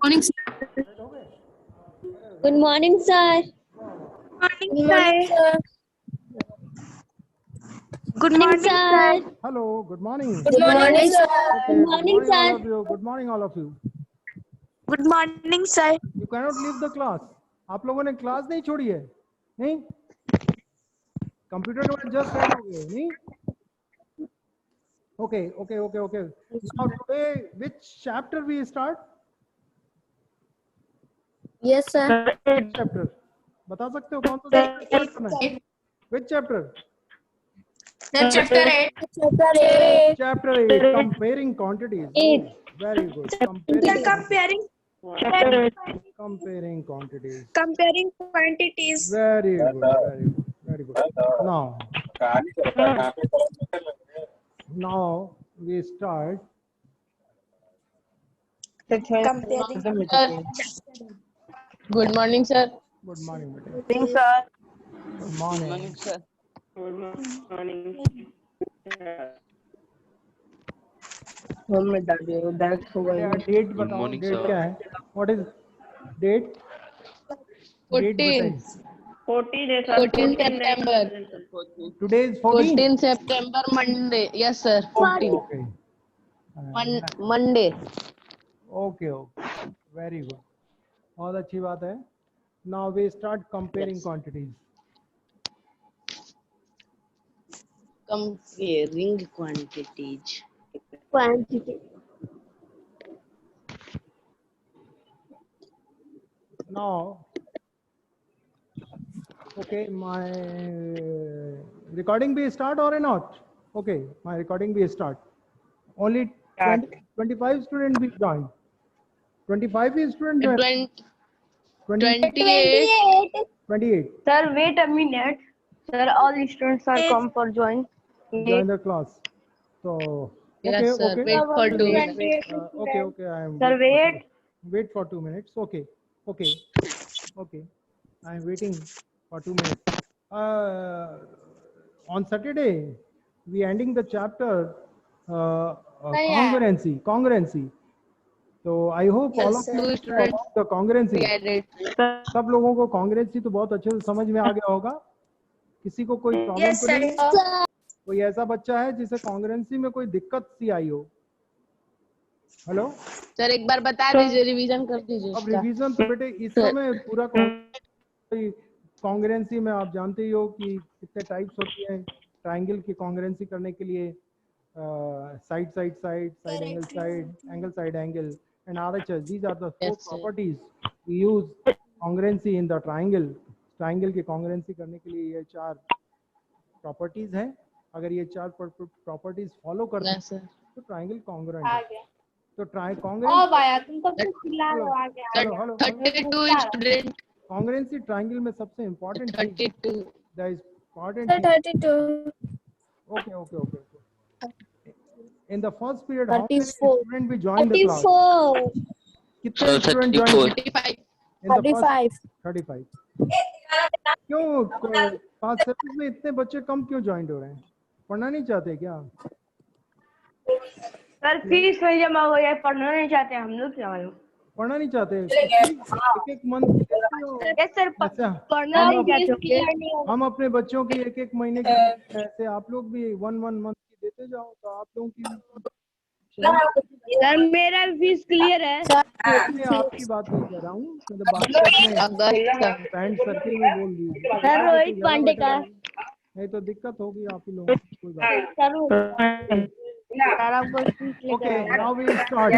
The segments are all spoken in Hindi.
morning, sir. Good morning, sir. Good morning, sir. Good morning, sir. Hello, good morning. Good morning, sir. Okay, Good morning, all sir. of you. Good morning, all of you. Good morning, sir. You cannot leave the class. आप लोगों ने क्लास नहीं छोड़ी है? नहीं? कंप्यूटर में just add हो गए, नहीं? Okay. Now today, which chapter we start? Yes, sir. Chapter. बता सकते हो कौन सा chapter start करना है? Which chapter? Chapter 8. Chapter 8. Chapter 8. Comparing quantities. Oh, very good. Comparing quantities. Comparing quantities. Very good. Now we start. Good morning, sir. Good morning, beta. Morning, sir. Good morning. sir. Home में डाल दिया डायरेक्ट होगा क्या डेट बताओ? morning, date sir. क्या है? What is date? Date 14 बताइए. 14 September. Today is 14. 14 September Monday. Yes, sir. 14. Okay. Monday. Okay. Very good. बहुत अच्छी बात है. Now we start comparing quantities. Comparing quantities. Quantity. Now, okay, my recording be start or not? Okay, my recording be start. Only 25 students will join. 25 is student join. 28. 28. Sir, wait a minute. Sir, all the students are come for join. Join the class. So, Yes, sir. okay. Wait for 2 minutes. Okay. I am. Sir, wait. Wait for 2 minutes. Okay. I am waiting for 2 minutes. On Saturday, we ending the chapter congruency. So I hope all of you know about the congruency. Get it. सब लोगों को congruency तो बहुत अच्छे से समझ में आ गया होगा. किसी को कोई प्रॉब्लम तो नहीं? कोई ऐसा बच्चा है जिसे congruency में कोई दिक्कत सी आई हो? हेलो सर एक बार बता दीजिए रिवीजन कर दीजिए अब रिवीजन तो बेटे इस समय पूरा कॉन्ग्रेंसी में आप जानते ही हो कि कितने टाइप्स होती हैं. ट्रायंगल की कॉन्ग्रेंसी करने के लिए side angle and RHS. These are the four properties we use congruency in the triangle. Triangle की कॉन्ग्रेंसी करने के लिए ये 4 प्रॉपर्टीज हैं. अगर ये 4 प्रॉपर्टीज फॉलो करते हैं तो ट्रायंगल कॉन्ग्रुएंट है. तो कॉन्ग्रुएंसी ट्रायंगल में सबसे इम्पोर्टेंट चीज that is important 32. Okay. In the first period, how many students will join the class? 34. कितने स्टूडेंट ज्वाइन? 35. 35. क्यों पास सर्विस में इतने बच्चे कम क्यों ज्वाइन हो रहे हैं? पढ़ना नहीं चाहते क्या? सर फीस में जमा हो जाए, पढ़ना नहीं चाहते हम लोग. क्या मालूम? पढ़ना नहीं चाहते? एक मंथ यस सर, पढ़ना नहीं चाहते. हम अपने बच्चों की एक महीने की पैसे आप लोग भी 1 मंथ की देते जाओ तो आप लोगों की सर मेरा फीस क्लियर है. मैं आपकी बात नहीं कर रहा हूँ. मतलब बात फ्रेंड सर्किल में बोल दीजिए. सर रोहित पांडे का नहीं तो दिक्कत होगी आप ही लोगों को. कोई बात नहीं. Okay, now we start.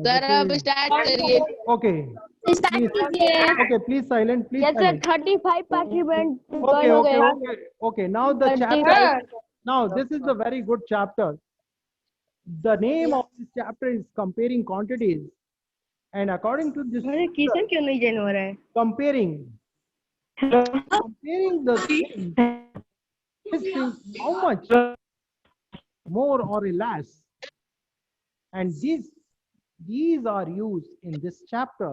Sir अब स्टार्ट करिए. Okay. Please silent. Yes sir, 35 participants join हो गए. Okay. Now the chapter. Now this is a very good chapter. The name of this chapter is comparing quantities, and according to this, Kishan क्यों नहीं join हो रहा है? comparing the things, this is how much more or less, and these are used in this chapter.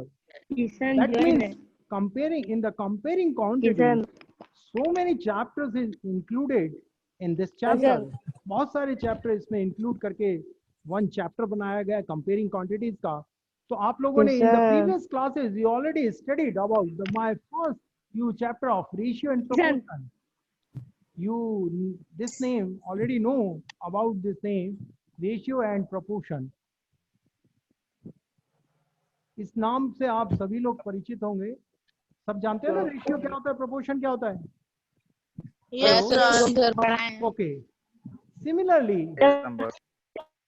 That means comparing quantities, so many chapters is included in this chapter. बहुत सारे चैप्टर इसमें इंक्लूड करके 1 चैप्टर बनाया गया कंपेयरिंग क्वांटिटीज का. तो आप लोगों ने in the previous classes you already studied about my first few chapter of ratio and proportion. You this name already know about this name ratio and proportion. इस नाम से आप सभी लोग परिचित होंगे, सब जानते हैं ना रेशियो क्या होता है, प्रोपोर्शन क्या होता है? Yes sir. ओके, सिमिलरली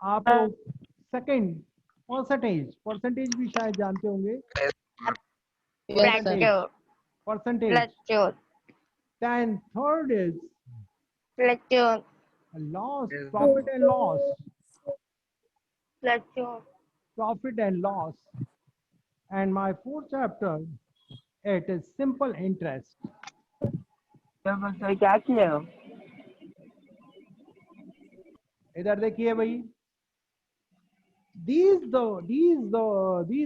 आप लोग सेकंड परसेंटेज भी शायद जानते होंगे। Percentage then third is loss, profit and loss, and my fourth chapter it is simple interest. क्या किया? इधर देखिए भाई, these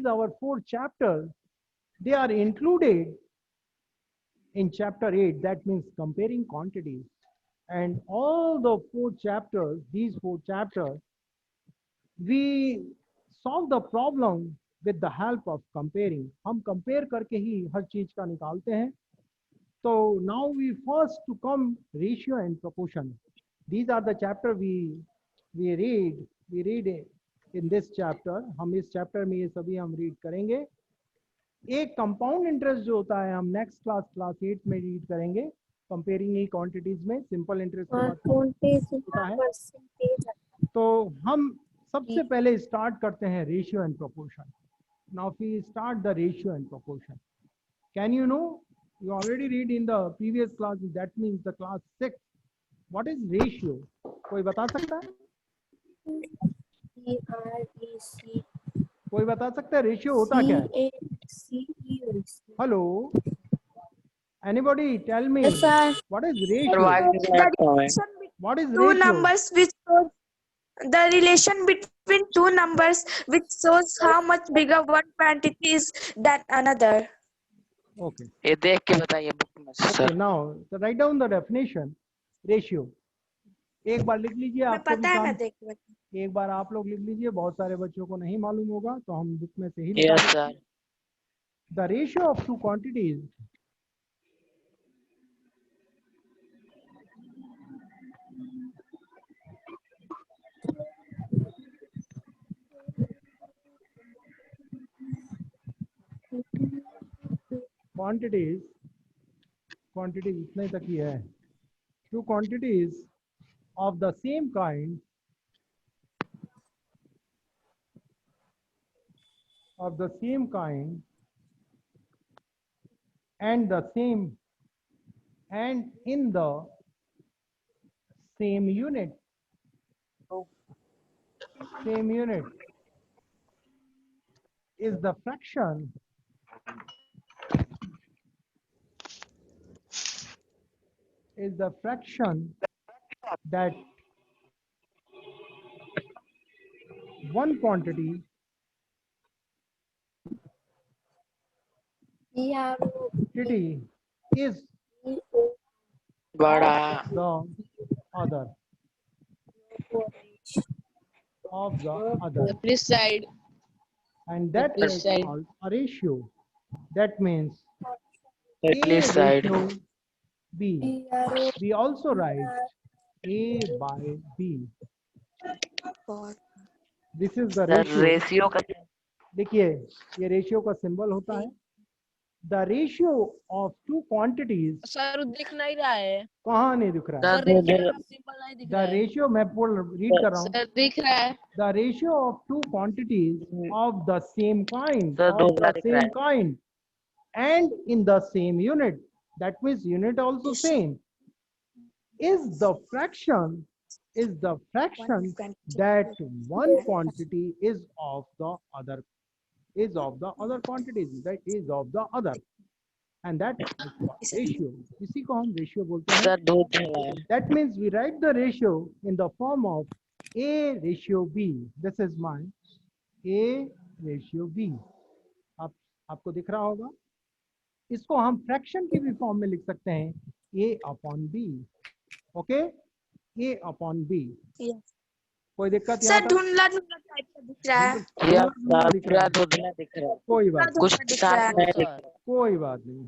our four chapters, they are included in chapter 8, that means comparing quantities, and all the these four chapters we solve the problem with the help of comparing. हम compare करके ही हर चीज का निकालते हैं। So now we first to come ratio and proportion. These are the chapter we read in this chapter. हम इस chapter में ये सभी हम read करेंगे। एक कंपाउंड इंटरेस्ट जो होता है हम नेक्स्ट क्लास 8 में रीड करेंगे, कंपेयरिंग ई क्वांटिटीज में सिंपल इंटरेस्ट के बाद होता है। तो हम सबसे पहले स्टार्ट करते हैं ratio and proportion. Now we start the ratio and proportion. Can you know, you already read in the previous class, that means the class 6, what is ratio? कोई बता सकता है? कोई बता सकता है रेशियो होता क्या है? Hello, anybody tell me what is ratio? What is Two ratio? numbers which shows the relation between two numbers which shows how much bigger one quantity is than another. Okay. ये देख के बताइए बुक में sir. Okay, now so write down the definition ratio. एक बार लिख लीजिए, मैं आपको भी पता है, काम, मैं देख लेती एक बार आप लोग लिख लीजिए, बहुत सारे बच्चों को नहीं मालूम होगा तो हम बुक में से ही यस लिखेंगे। Sir. The ratio of two quantities quantities इतने तक ही है। Two quantities of the same kind and in the same unit is the fraction that one quantity is बड़ा of the other, This side. and that This is side. called a ratio. That means This side. ratio B. We also write A by B. हूँ। This is the sir ratio. Ratio का देखिए ये रेशियो का सिंबल होता है। The ratio of two quantities, sir दिख नहीं रहा है। कहाँ नहीं दिख रहा है? सर सिंबल नहीं दिख The रहा है। ratio मैं रीड कर रहा हूँ। सर दिख रहा है। The ratio of two quantities of the same kind, sir दोगला दिख रहा है। and in the same unit, that means unit also same, is the fraction that one quantity is of the other quantities, that is of the other, and that is ratio. इसी को हम ratio बोलते हैं। सर दूध है। That means we write the ratio in the form of A ratio B. This is my A ratio B. आपको दिख रहा होगा। इसको हम फ्रैक्शन की भी फॉर्म में लिख सकते हैं, A upon B. Okay, A upon B. Yes. कोई दिक्कत सर यहाँ तक? धुंधला धुंधला टाइप का दिख रहा है। यस धुंधला सर दिख रहा पूरा है, धुंधला दिख रहा है, कोई बात नहीं, कुछ दिख रहा साफ है। नहीं दिख रहा। कोई बात नहीं.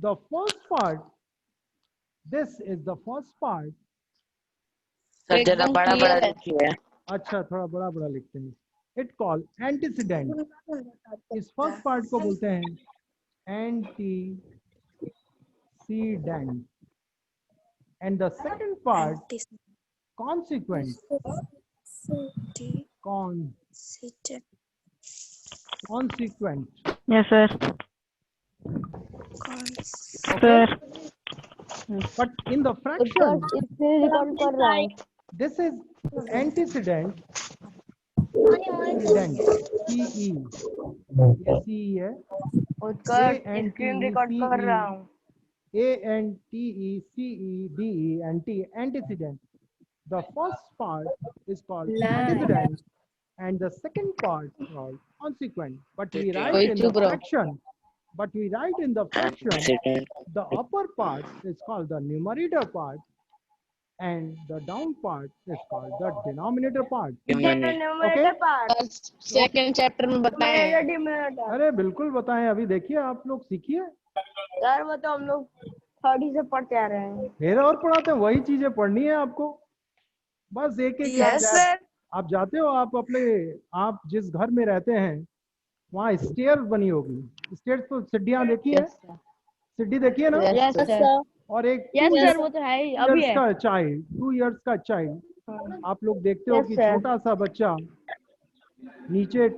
The first part, this is the first part. Sir जरा एकदम बड़ा बड़ा clear है। लिखिए। अच्छा थोड़ा बड़ा बड़ा लिखते हैं. It called antecedent. धुंधला धुंधला टाइप का इस दिख रहा फर्स्ट पार्ट को बोलते हैं antecedent. And the second part, है। consequent. Consequent. Yes, sir. Okay. But in the fraction, इससे रिकॉर्ड कर रहा है. this is antecedent. Antecedent. CE. ये CE है. उत्कर्ष A-N-T-E-C-E. स्क्रीन रिकॉर्ड कर रहा हूँ. A-N-T-E-C-E-D-E and T. Antecedent. The first part is called antecedent and the second part is called consequent. But we write Wait, in the chुप रहो। fraction. But we write in the fraction. Antecedent. The upper part is called the numerator part and the down part is called the denominator part. Numerator part. Second chapter में बताएं। डिनोमिनेटर. अरे बिल्कुल बताएं, अभी देखिए आप लोग सीखिए, सर वो तो हम लोग 30 से पढ़ते आ रहे हैं. फिर और पढ़ाते हैं, वही चीजें पढ़नी है आपको, बस एक एक यस सर। आप जाते हो, आप जिस घर में रहते हैं वहाँ स्टेयर बनी होगी, स्टेयर तो सीढ़ियाँ देखी है, सीढ़ी देखिए ना, यस सर. और एक यस 2 सर वो तो है ही अभी years है. का चाइल्ड, 2 years का चाइल्ड, आप लोग देखते हो Yes, कि sir. छोटा सा बच्चा नीचे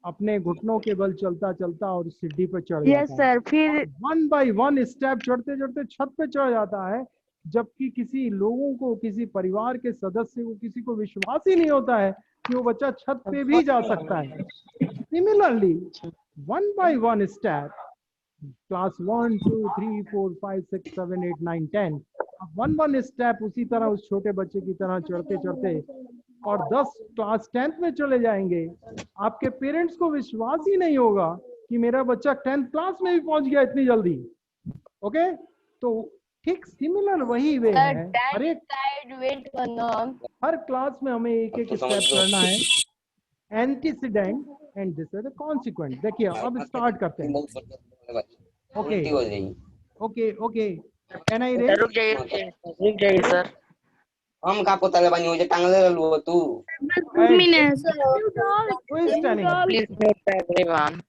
अपने घुटनों के बल चलता चलता और सीढ़ी पे चढ़ यस जाता है, सर. फिर 1 by 1 स्टेप चढ़ते चढ़ते छत पे चढ़ जाता है, जबकि किसी लोगों को, किसी परिवार के सदस्य को, किसी को विश्वास ही नहीं होता है कि वो बच्चा छत पे भी जा सकता है. Similarly 1 by 1 step, class 1 2 3 4 5 6 7 8 9 10, 1 step उसी तरह उस छोटे बच्चे की तरह चढ़ते चढ़ते और 10 क्लास 10th में चले जाएंगे. आपके पेरेंट्स को विश्वास ही नहीं होगा कि मेरा बच्चा 10th क्लास में भी पहुंच गया इतनी जल्दी. ओके, तो ठीक सिमिलर वही वे है, हर एक साइड वेट करना. हर क्लास में हमें एक एक स्टेप करना है. Antecedent and this is the consequent. देखिए अब स्टार्ट करते हैं. Okay okay okay, can I read? रुक जाइए सर। हम का पोताले बानी हो जे टांगले लो तू. Who is telling? Please note everyone.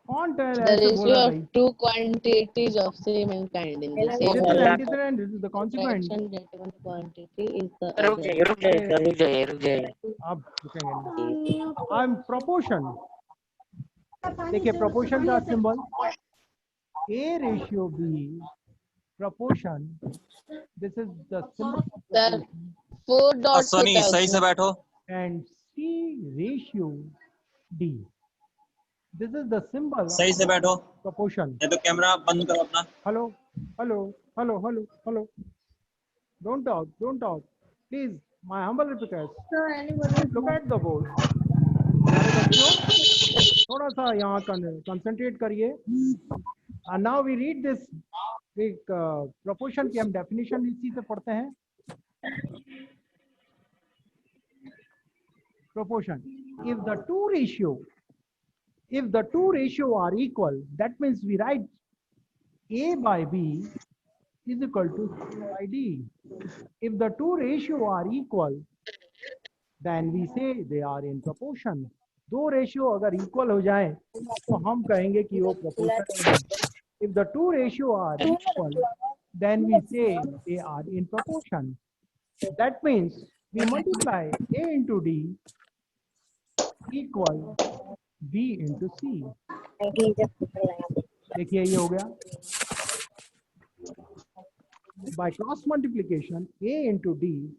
कौन tell The ऐसे ratio बोला of भाई? two quantities of same kind in the This same is Allah. antecedent, this is the consequent. fraction that one quantity is the रुक other. जाइए सर, रुक जाइए। आप रुकेंगे नहीं. I'm proportion. देखिए proportion का symbol A ratio B, proportion. This is the symbol of Sir, proportion. 4 dots Soni होता है सही से उसमें। बैठो. And C ratio D. This is the symbol सही से of बैठो. proportion. नहीं तो कैमरा बंद करो अपना. Hello, hello, hello, hello, hello. Don't talk. Please, my humble request. Look at the board. सारे बच्चों, थोड़ा सा यहाँ concentrate करिए. And now we read this एक proportion की हम definition इसी से पढ़ते हैं. Proportion. If the two ratio are equal, that means we write A by B is equal to C by D. If the two ratio are equal, then we say they are in proportion. दो रेशियो अगर इक्वल हो जाए तो हम कहेंगे कि वो proportion है. If the two ratio are equal, then we say they are in proportion. That means we multiply A into D equal B into C. देखिए ये हो गया. By cross multiplication, A into D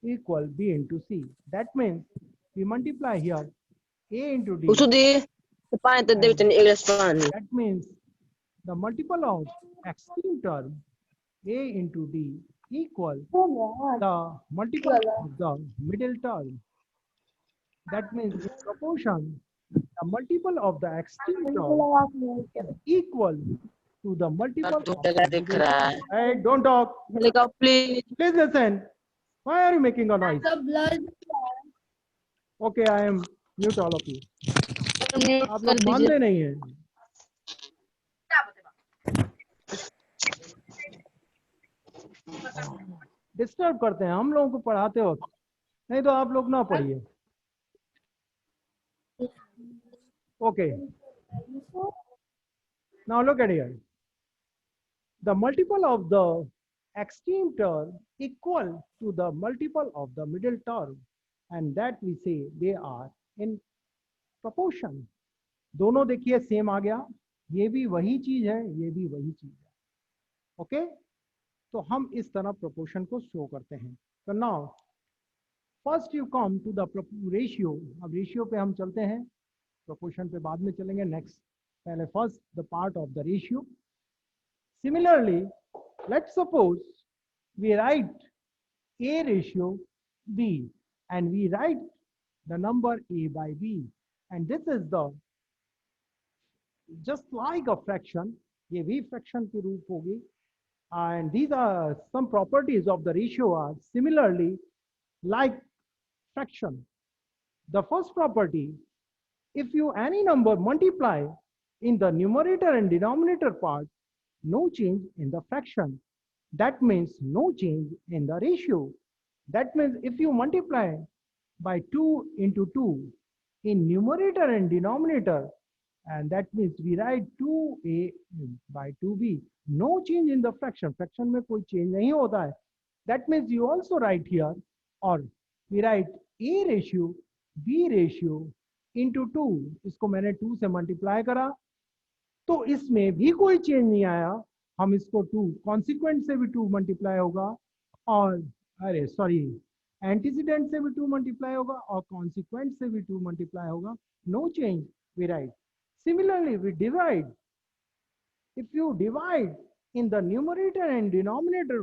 equal B into C. That means we multiply here A into D. That means the multiple of extreme term A into D equal the multiple of the middle term. That means in proportion, the multiple of the extreme term is equal to the multiple of धुंधला the दिख middle रहा term. है। Hey, don't talk. Please. Please listen. Why are you making a noise? Okay, I am mute all of you. Mute आप कर लोग दीजिए। मानते नहीं है। डिस्टर्ब करते हैं हम लोगों को पढ़ाते वक्त, नहीं तो आप लोग ना पढ़िए। Okay, now look at here, the multiple of the extreme term equal to the multiple of the middle term, and that we say they are in proportion. दोनों देखिए सेम आ गया, ये भी वही चीज है, ये भी वही चीज है। ओके, तो हम इस तरह प्रोपोर्शन को शो करते हैं। तो now first you come to the ratio. अब रेशियो पे हम चलते हैं, प्रोपोर्शन पे बाद में चलेंगे नेक्स्ट। पहले first the part of the ratio. Similarly, let's suppose we write A ratio B, and we write the number A by B, and this is the just like a fraction, ये भी fraction की रूप होगी, and these are some properties of the ratio are similarly like fraction. The first property, if you any number multiply in the numerator and denominator part, no change in the fraction. That means no change in the ratio. That means if you multiply by 2 into 2 in numerator and denominator, and that means we write 2a by 2b, no change in the fraction. Fraction में कोई change नहीं होता है. That means you also write here, or we write a ratio b ratio into 2. इसको मैंने 2 से multiply करा, तो इसमें भी कोई चेंज नहीं आया। हम इसको 2 कॉन्सिक्वेंट से भी 2 मल्टीप्लाई होगा, और अरे सॉरी एंटीसीडेंट से भी 2 मल्टीप्लाई होगा, और कॉन्सिक्वेंट से भी 2 मल्टीप्लाई होगा। No change, we write. Similarly we divide, if you divide in the numerator and denominator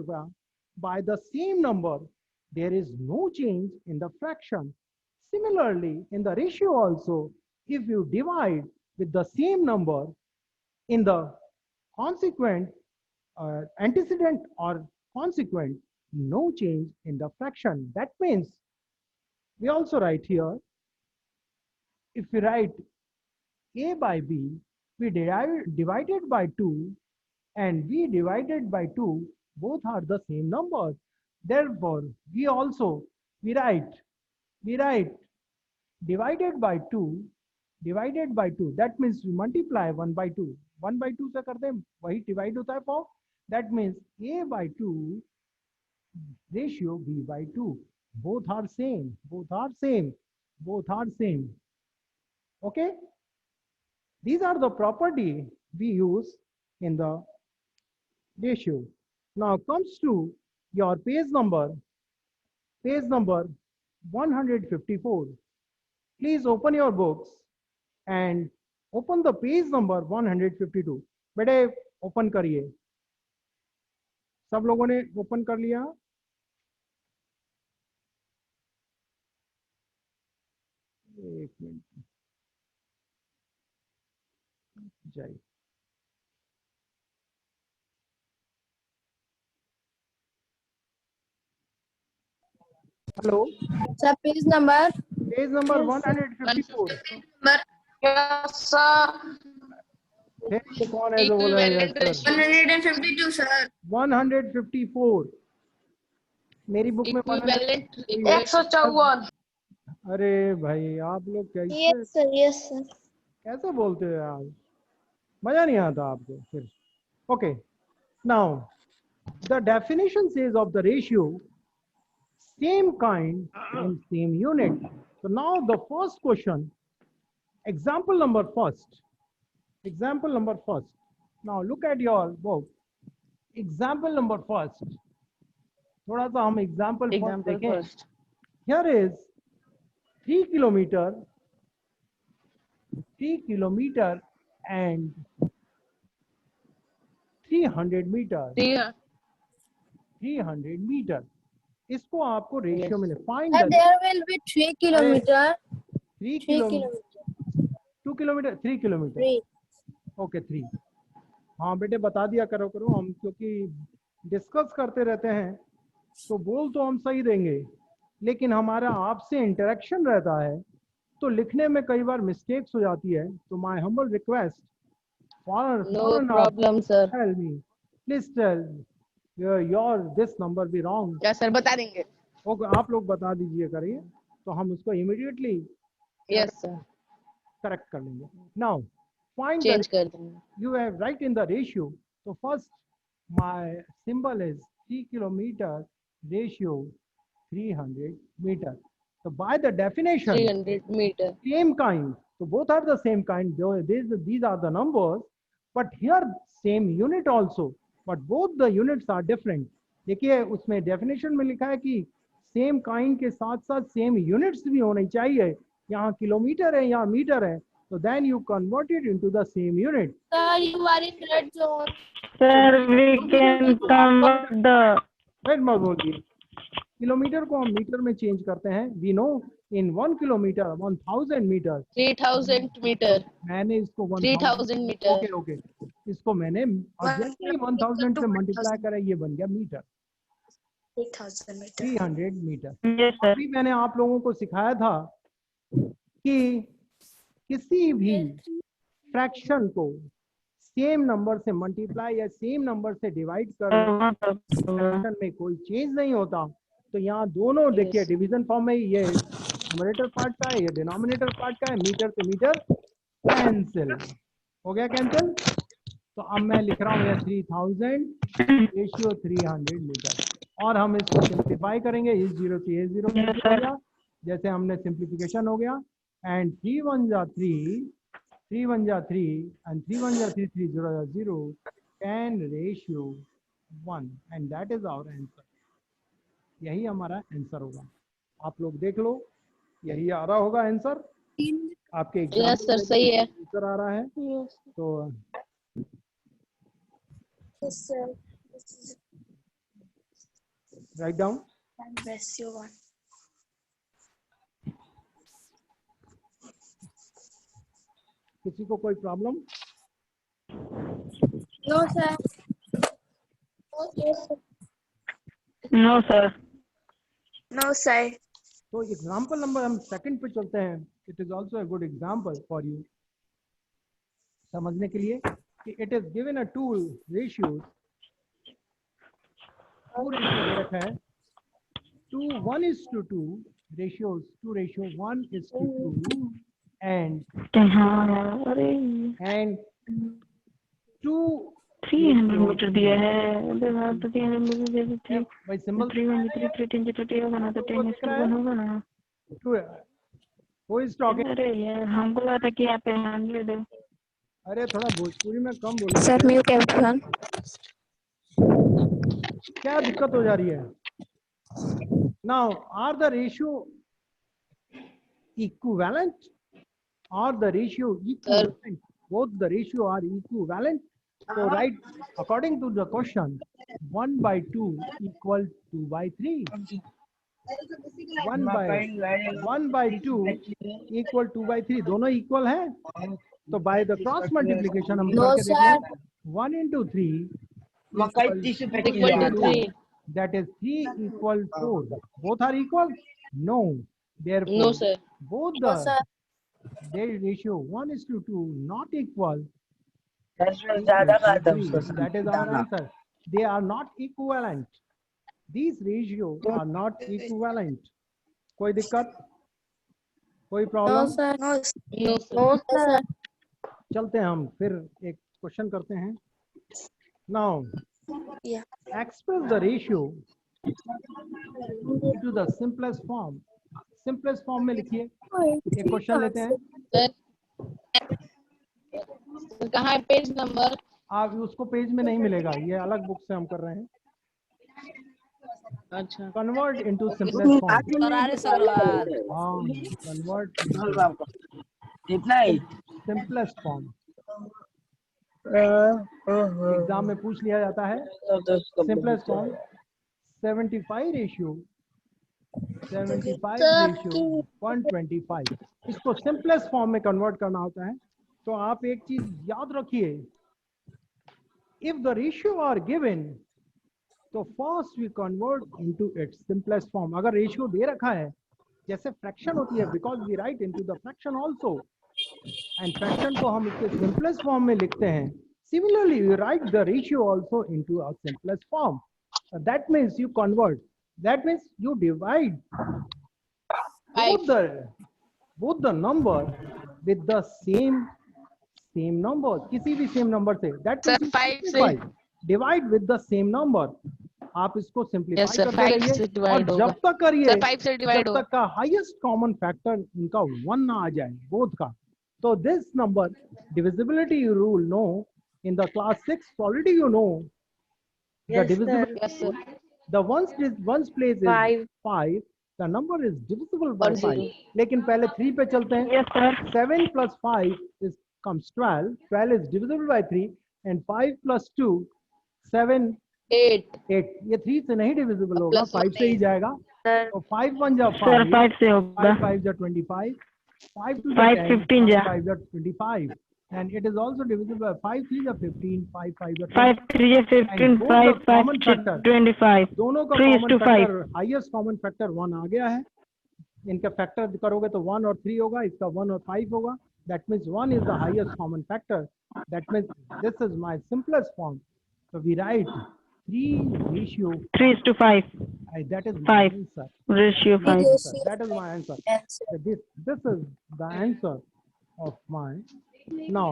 by the same number, there is no change in the fraction. Similarly in the ratio also, if you divide with the same number in the consequent antecedent or consequent, no change in the fraction. That means we also write here, if we write a by b, we divided by 2 and b divided by 2, both are the same number. Therefore we also we write divided by 2 divided by 2. That means we multiply 1 by 2. 1 by 2 से करते हैं, वही डिवाइड होता है form. That means a by 2 ratio b by 2. Both are same. Both are same. Both are same. Okay. These are the property we use in the ratio. Now comes to your page number 154. Please open your books and open the page number 152. बेटे ओपन करिए। सब लोगों ने ओपन कर लिया? एक मिनट जाइए। Hello Sir, page number. Page number 154। Yes sir. फिर कौन है जो बोला है सर? 152, sir. 154 मेरी बुक में इक्विवेलेंट 154। अरे भाई आप लोग कैसे Yes, sir. Yes, sir. कैसे बोलते हो यार, मजा नहीं आता आपको फिर। Okay, now the definition sage of the ratio same kind and same unit. So now the first question, example number first. Now look at your book. Example number first. थोड़ा सा हम example first देखें। Here is 3 kilometer and 300 meter. 300 meter. इसको आपको रेशियो में find Sir, there will be 3 kilometer. 3 3 kilometre, kilometer. 2 kilometre, 3 kilometre. 3. Okay 3। हाँ बेटे बता दिया करो हम, क्योंकि डिस्कस करते रहते हैं तो बोल तो हम सही देंगे, लेकिन हमारा आपसे इंटरेक्शन रहता है तो लिखने में कई बार मिस्टेक्स हो जाती है। तो my humble request No problem, sir. Tell me, please tell your this number be wrong. क्या सर बता देंगे? ओके, आप लोग बता दीजिए करिए तो हम उसको इमीडिएटली यस सर, करेक्ट कर लेंगे। नाउ फाइंड चेंज कर देंगे। you have right in the ratio. So first my symbol is 3 kilometer, ratio 300 meter. So by the definition 300 meter. same kind, so both are the same kind, these are the numbers, but here same unit also, but both the units are different. देखिए उसमें definition में लिखा है कि same kind के साथ साथ same units भी होने चाहिए। यहाँ किलोमीटर है, यहाँ मीटर है, so then you convert it into the same unit. Sir, you are in red zone. Sir, we can convert the Wait मत बोलिए, किलोमीटर को हम मीटर में चेंज करते हैं। We know in 1 kilometer 1000 metre. 3000 meter. मैंने इसको 3000 meter. ओके ओके, इसको मैंने 1000 से मल्टीप्लाई करा, ये बन गया metre, 3000 meter. 300 metre. yes sir. अभी मैंने आप लोगों को सिखाया था कि किसी भी फ्रैक्शन को सेम नंबर से मल्टीप्लाई या सेम नंबर से डिवाइड करने फ्रैक्शन में कोई चेंज नहीं होता। तो यहाँ दोनों देखिए डिवीजन फॉर्म में, ये न्यूमरेटर पार्ट का है, ये डिनोमिनेटर पार्ट का है, मीटर से मीटर कैंसिल हो गया, कैंसिल। तो अब मैं लिख रहा हूँ ये 3000 रेशियो 300 मीटर, और हम इसको सिंप्लीफाई करेंगे। इस 0 से ये 0 कैंसिल हो गया, जैसे हमने सिंप्लीफिकेशन हो गया, एंड 3 1 जा 3, 3 1 जा 3, and 3 1 जा 3, 3 0 जा 0, 10 ratio 1, and that is our answer. यही हमारा आंसर होगा। आप लोग देख लो, यही आ रहा होगा आंसर आपके एग्जाम। यस सर, सही है। आंसर आ रहा है तो Yes, sir. Write down. And ratio 1. किसी को कोई problem? No, sir. No sir. No, sir. तो एग्जाम्पल नंबर हम सेकंड पे चलते हैं। It is also a good example for you समझने के लिए कि it is given a tool ratio दे रखा है 2:1:2 ratios 2 ratio 1:2 and अरे 2 300 मीटर दिया है, 300 मीटर दे दीजिए। by symbol 3 होगा ना, तो 10 is to 1 होगा ना। who is talking? अरे यार, हमको लगा था कि आप हैंड ले दो। अरे थोड़ा भोजपुरी में कम बोलो। Sir, mute everyone. क्या दिक्कत हो जा रही है? Now are the ratio equivalent? Are the ratio equivalent? Both the ratio are equivalent. So right, according to the question, 1/2 equal 2/3. 1/2 equal 2/3, दोनों इक्वल हैं। तो by the cross multiplication हम करके देखते हैं 1 into 3 Equal to 3. that is 3 equal 4. Both are equal? No. Therefore, No sir. both No, sir. their ratio 1:2 not equal. ज्यादा That is our answer. They are not equivalent. These ratios are not equivalent. कोई दिक्कत? कोई No, problem? sir. No, No sir. No, sir. चलते हैं हम फिर एक क्वेश्चन करते हैं। Now Yeah. express the ratio into the simplest form. Simplest form में लिखिए। एक क्वेश्चन लेते हैं। सर कहाँ है पेज नंबर? आप उसको पेज में नहीं मिलेगा, ये अलग बुक से हम कर रहे हैं। अच्छा। Convert into simplest form. हाँ, convert कितना है? simplest form. एग्जाम में पूछ लिया जाता है। Simplest form 75 ratio 125। इसको सिंपलेस्ट फॉर्म में कन्वर्ट करना होता है। तो आप एक चीज याद रखिए, if the ratio are given तो first we convert into its simplest form. अगर रेशियो दे रखा है, जैसे फ्रैक्शन होती है, because we write into the fraction also, and fraction को हम इसके सिंपलेस्ट फॉर्म में लिखते हैं। Similarly we write the ratio also into a simplest form. That means you convert, that means you divide both the number with the same number, किसी भी सेम नंबर से, that Sir, means five से- 5 divide with the same number। आप इसको सिंप्लीफाई Yes, sir, करते 5 रहिए से और divide जब होगा। तक करिए, Sir, 5 से divide जब होगा। तक का हाईएस्ट कॉमन फैक्टर इनका 1 ना आ जाए, बोथ का। तो this number divisibility rule know in the class 6 already you know the divisibility Yes, sir. the ones place is 5, the number is divisible by और 5। zero। लेकिन पहले 3 पे चलते हैं। Yes, sir. 7 plus 5 is comes 12, 12 is divisible by 3, and 5 plus 2 7 8 8, ये 3 से नहीं divisible होगा, Plus 5 से ही जाएगा। तो 5 1 जा Sir, 5, 5 से होगा। 5 5 जा 25, 5 2 जा 5 10, 15 जा। 5 जा 25, and it is also divisible by 5 3 जा 15, 5 5 जा 5 3 is 15, And both 5 the 5 common factor, 25. दोनों का 3 is common to 5. Factor, highest common factor 1 आ गया है। इनका फैक्टर करोगे तो 1 और 3 होगा, इसका 1 और 5 होगा। That means 1 is the highest common factor। That means this is my simplest form. So we write 3 ratio 3 is to 5. that is my 5 answer। ratio 5. That is my answer। This is the answer of my। Now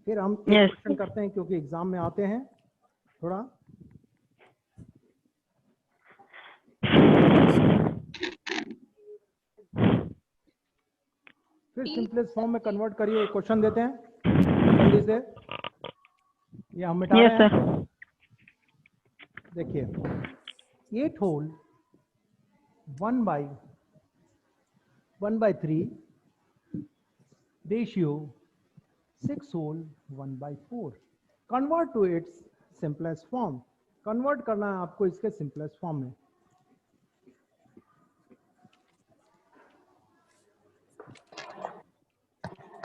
फिर हम एक Yes. क्वेश्चन करते हैं, क्योंकि एग्जाम में आते हैं थोड़ा। फिर सिंपलेस्ट फॉर्म में कन्वर्ट करिए। एक क्वेश्चन देते हैं जल्दी से, ये हम मिटा Yes, रहे sir. हैं। देखिए 8 whole 1/3 ratio 6 whole 1/4। Convert to its simplest form. Convert करना है आपको इसके सिंपलेस्ट फॉर्म में।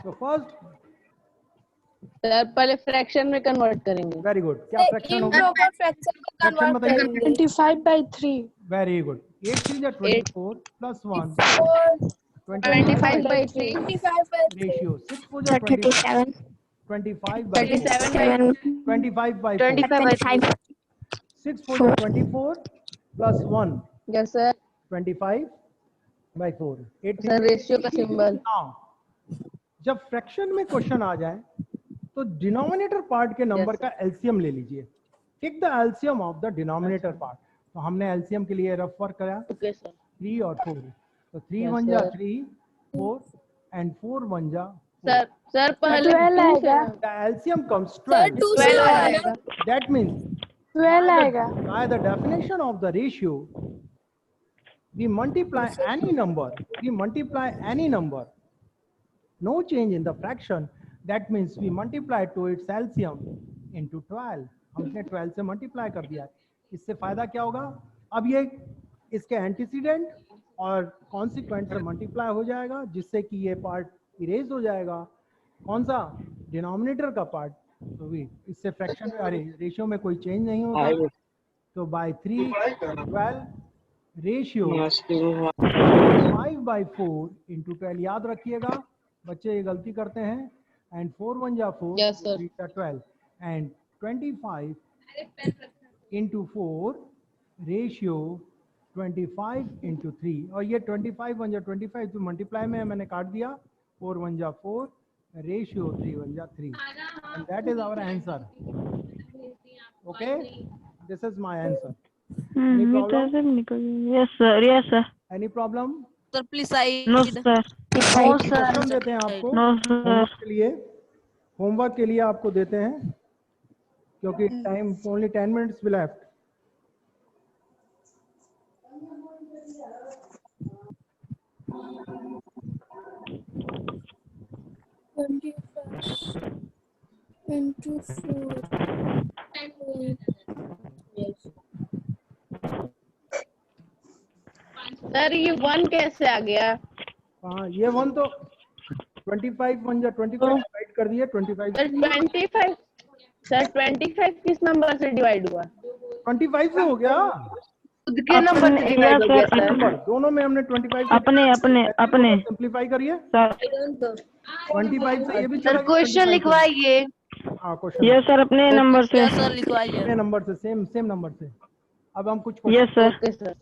तो फर्स्ट, सर पहले फ्रैक्शन में कन्वर्ट करेंगे। Very good. क्या फ्रैक्शन होगा? फ्रैक्शन बताइए। 25/3। Very good. 8 3 जा 24 प्लस 1 25/3 रेशियो 6 4 जा 25 25/4 25/4 6 4 जा 24 plus 1 yes sir 25/4 8 sir ratio का सिंबल। जब फ्रैक्शन में क्वेश्चन आ जाए तो डिनोमिनेटर पार्ट के नंबर का एलसीएम ले लीजिए। Take the LCM of the denominator part. तो हमने एलसीएम के लिए रफ वर्क कराया, ओके सर 3 और 4। तो 3 1 जा 3 4 एंड 4 1 जा 4। सर पहले 12 आएगा। The LCM comes 12. 12 आएगा। That means 12 आएगा। by the definition of the ratio, we multiply any number. We multiply any number. No change in the fraction. That means we multiply to its LCM into 12. हमने 12 से मल्टीप्लाई कर दिया। इससे फायदा क्या होगा? अब ये इसके एंटीसीडेंट और कॉन्सिक्वेंट से मल्टीप्लाई हो जाएगा, जिससे कि ये पार्ट इरेज हो जाएगा। कौन सा? डिनोमिनेटर का पार्ट। तो भी इससे फ्रैक्शन में, अरे रेशियो में कोई चेंज नहीं होगा। तो बाय 3 12 रेशियो 5/4 इंटू 12। याद रखिएगा बच्चे, ये गलती करते हैं। एंड 4 1 जा 4 Yes, sir. 12 and 25 into 4 ratio 25 into 3। और ये 25 1 जा 25 तो मल्टीप्लाई में मैंने काट दिया। 4 1 जा 4 रेशियो 3 1 जा 3 and that is our answer. Okay, this is my answer. Any It problem? doesn't निकल। Yes, sir. Yes, sir. Any problem? Sir, please I. No, sir. Question देते हैं आपको No, sir. होमवर्क के लिए। होमवर्क के लिए आपको देते हैं, क्योंकि टाइम ओनली 10 मिनट्स भी लेफ्ट। सर ये 1 कैसे आ गया? हाँ, ये 1 तो 25 1 जा 25 डिवाइड कर दिए। 25 सर 25 किस नंबर से डिवाइड हुआ? 25 से हो गया। खुद के नंबर से divide हो गया सर। नंबर दोनों में हमने 25 अपने अपने अपने सिंप्लीफाई करिए। सर 25 से ये भी चला सर क्वेश्चन लिखवाइए। हाँ क्वेश्चन यस सर अपने नंबर से। सर लिखवाइए। अपने नंबर से सेम नंबर से। अब हम कुछ yes sir. Okay sir,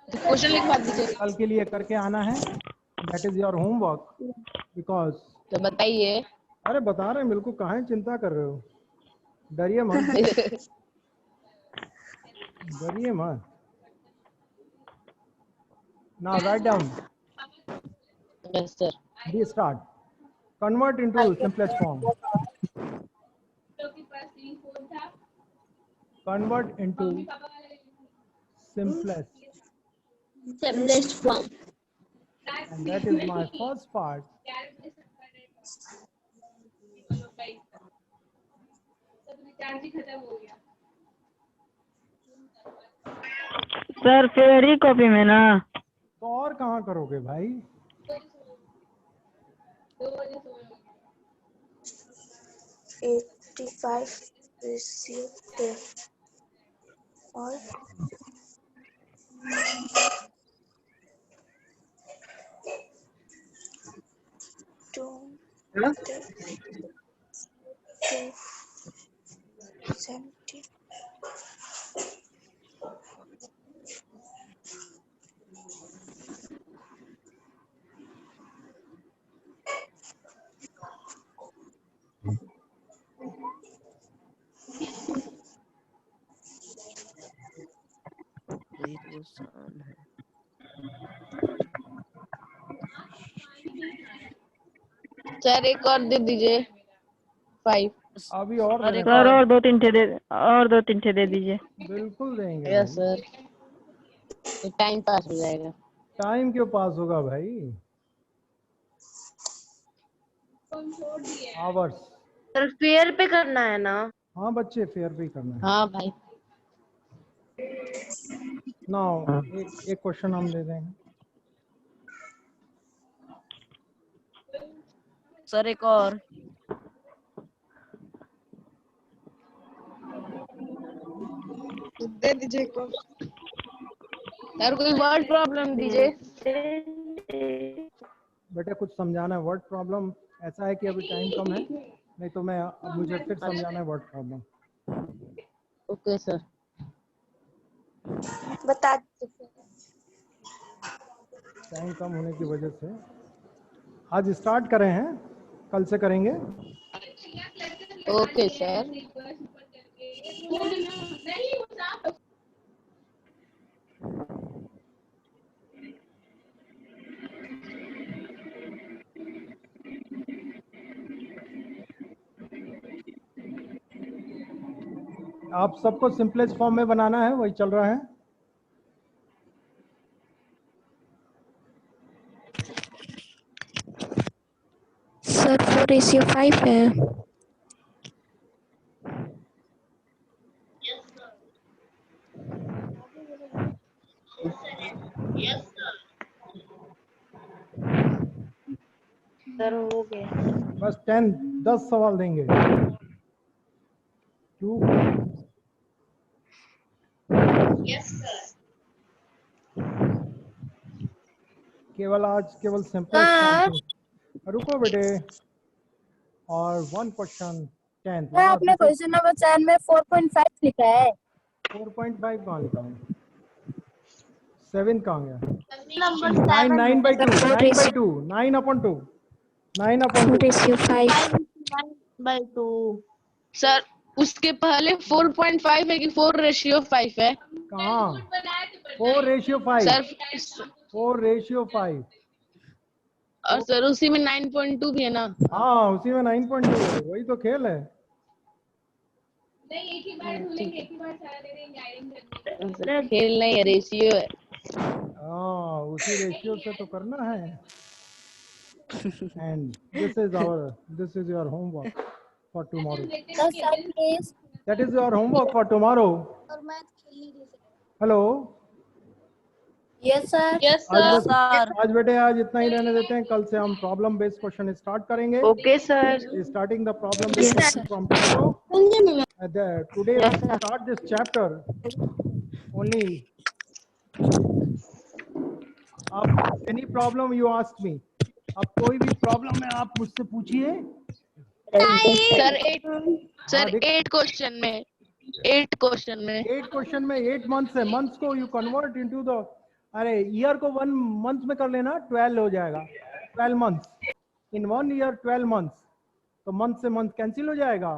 question लिखवा दीजिए। कल के लिए करके आना है। That is your homework because. तो बताइए। अरे बता रहे हैं, बिल्कुल काहे चिंता कर रहे हो, डरिए मत डरिए मत। Now write down. Yes sir. Be start. Convert into simplest form. Convert into simplest. Simplest form. And that is my first part. Sir fair copy में ना। तो और कहाँ करोगे भाई? received or two 270. सर एक और दे दीजिए 5। अभी और अरे सर और दो तीन ठे दे दीजिए। बिल्कुल देंगे। यस सर, टाइम पास हो जाएगा। टाइम क्यों पास होगा भाई? आवर्स। सर फेयर पे करना है ना? हाँ बच्चे फेयर पे करना है। हाँ भाई। नाउ एक क्वेश्चन हम दे देंगे। सर एक और। दे दीजिए सर, कोई वर्ड प्रॉब्लम दीजिए। बेटा कुछ समझाना है। वर्ड प्रॉब्लम ऐसा है कि अभी टाइम कम है, नहीं तो मैं अब मुझे फिर समझाना है वर्ड प्रॉब्लम। Okay sir. बता टाइम कम होने की वजह से आज स्टार्ट करें हैं, कल से करेंगे। Okay sir. आप सबको सिंपलेस्ट फॉर्म में बनाना है, वही चल रहा है। सर 4:5 है। सर हो गया। बस 10 सवाल देंगे। क्यों? केवल आज केवल सिंपलेस्ट। रुको बेटे। और 1 क्वेश्चन 10th। आपने क्वेश्चन नंबर 4 में 4.5 लिखा है। 4.5 कहाँ लिखा है? 7 कहाँ गया? नंबर 9/2 9/2 9/2। सर उसके पहले 4.5 है कि 4:5 है? कहाँ? 4:5 सर 4:5। और सर उसी में 9.2 भी है ना? हाँ उसी में 9.2 है, वही तो खेल है। सर खेल नहीं है, रेशियो है। हाँ उसी रेशियो से तो करना है। And this is your homework for tomorrow. That is your homework for tomorrow. Hello. Yes, sir. Yes, आज sir. आज बेटे आज इतना ही रहने देते हैं, कल से हम प्रॉब्लम बेस्ड क्वेश्चन स्टार्ट करेंगे. Okay sir. Starting the problem based question from tomorrow. Today we start this chapter only. आप any problem you ask me. अब कोई भी प्रॉब्लम है आप मुझसे पूछिए. सर 8 क्वेश्चन में 8 क्वेश्चन में 8 क्वेश्चन में 8 मंथ्स है. मंथ्स को यू कन्वर्ट इनटू द, अरे ईयर को 1 मंथ में कर लेना, 12 हो जाएगा. 12 मंथ्स इन 1 ईयर, 12 मंथ्स. तो मंथ से मंथ कैंसिल हो जाएगा.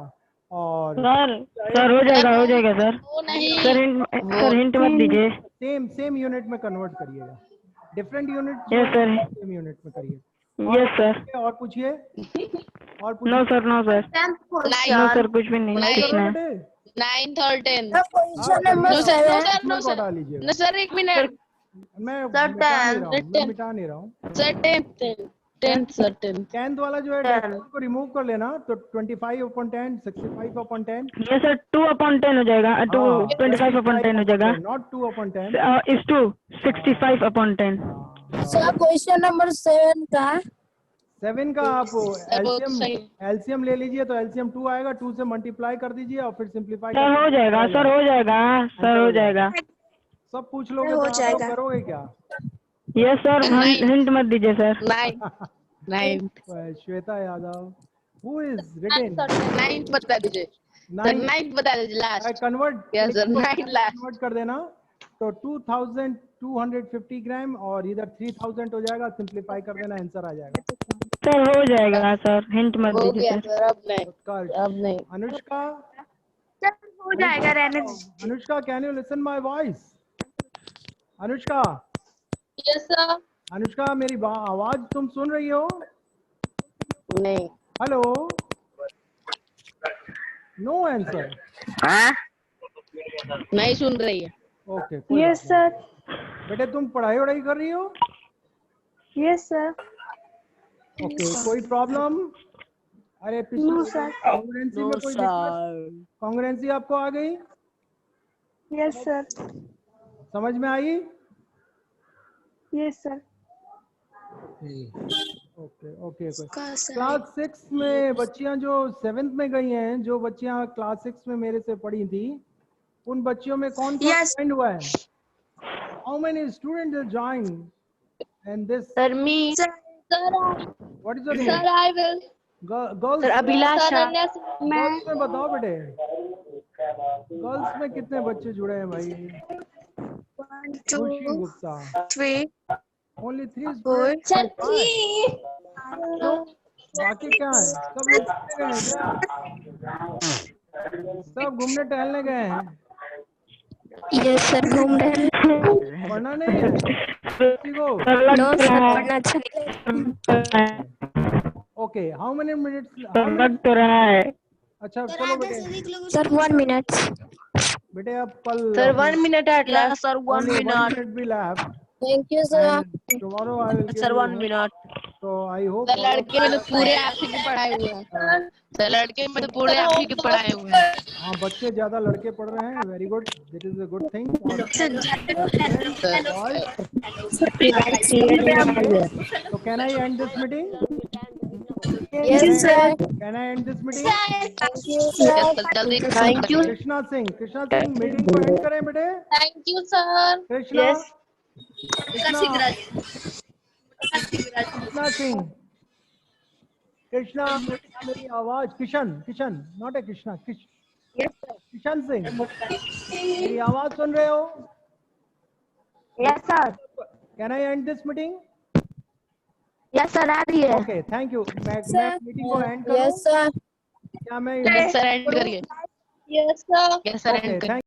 और सर हो जाएगा सर. वो नहीं सर हिंट मत दीजिए. सेम यूनिट में कन्वर्ट करिएगा. Different unit yes sir. Same unit में करिए. Yes sir. और पूछिए. No sir. नो सर कुछ भी नहीं पूछना है. 9th और 10th. Question number No, sir. 7. No, sir. हटा लीजिएगा. No, sir, एक मिनट. मैं Sir, मिटा नहीं रहा हूँ. Sir 10th sir 10th. 10th वाला जो है डेसिमल को रिमूव कर लेना, तो 25/10, 65/10. Yes sir. 2/10 हो जाएगा. 25/10 हो जाएगा. नॉट 2/10. इस 2 65/10. Sir, question number 7 का 7 का आप सही. एलसीएम ले लीजिए, तो एलसीएम 2 आएगा. 2 से मल्टीप्लाई कर दीजिए और फिर सिंप्लीफाई. सर हो जाएगा. सब पूछ लोगे हो तो आप लोग जाएगा. करोगे क्या? Yes sir. हिंट मत दीजिए sir. 9th. Shweta Yadav, who is written 9th बता दीजिए. सर 9th बता दीजिए last. Convert. Yes, sir. 9th last. Convert कर देना, तो 2250 ग्राम और इधर 3000 हो जाएगा. सिंप्लीफाई कर देना, आंसर आ जाएगा. सर हो जाएगा सर. हिंट मत हो दीजिए गया सर. सर. अब नहीं. अनुष्का, हो जाएगा. रहने दीजिए. Anushka, can you listen my voice? Anushka, yes sir. Anushka, मेरी आवाज तुम सुन रही हो? नहीं. हेलो. No answer. नहीं सुन रही है. ओके. Yes sir. बेटे तुम पढ़ाई वढ़ाई कर रही हो? Yes sir. ओके. कोई प्रॉब्लम? अरे नो सर. कॉन्ग्रुएंसी में कोई दिक्कत? कॉन्ग्रुएंसी आपको आ गई? Yes sir. समझ में आई? Yes sir. ओके. क्लास 6 में बच्चियां जो 7th में गई हैं, जो बच्चियां क्लास 6 में मेरे से पढ़ी थी, उन बच्चियों में कौन ज्वाइन हुआ है? How many students are join and this? Sir me. What is your name? Sir I will. Girls. Abhilasha. Girls में बताओ बेटे, गर्ल्स में कितने बच्चे जुड़े हैं भाई? 1 खुशी 2 गुप्ता. 3 ओनली 3 4 बाकी क्या है? सब लोग घूमने गए हैं क्या? सब घूमने टहलने गए हैं. Yes sir. घूम रहे हैं. पढ़ना नहीं है किसी को? No sir. पढ़ना अच्छा नहीं. ओके. How many minutes? लग तो रहा है. अच्छा चलो बेटे. सर 1 minute. बेटे अब कल sir 1 minute at last. Sir 1 only 1 minute. minute will have. Thank you sir. And tomorrow I will give sir you 1 minute. So I hope. Sir लड़के में तो पूरे आप ही के पढ़ाए हुए हैं. सर लड़के में तो पूरे आप ही के पढ़ाए हुए हैं. हाँ, बच्चे ज्यादा लड़के पढ़ रहे हैं. Very good. This is a good thing. So can I end this meeting? Yes sir. Can I end this meeting? जल्दी. Thank you. Krishna Singh meeting को एंड करें बेटे. Thank you sir. Krishna. Krishna Singh. Krishna, मेरी आवाज. Kishan not a Krishna. किशन सिंह, मेरी आवाज सुन रहे हो? Yes sir. Can I end this meeting? Yes sir. आ रही है. ओके. Thank you. मैं मीटिंग को एंड करूं? Yes sir. क्या मैं? यस सर एंड करिए. Yes sir. Yes sir okay. And thank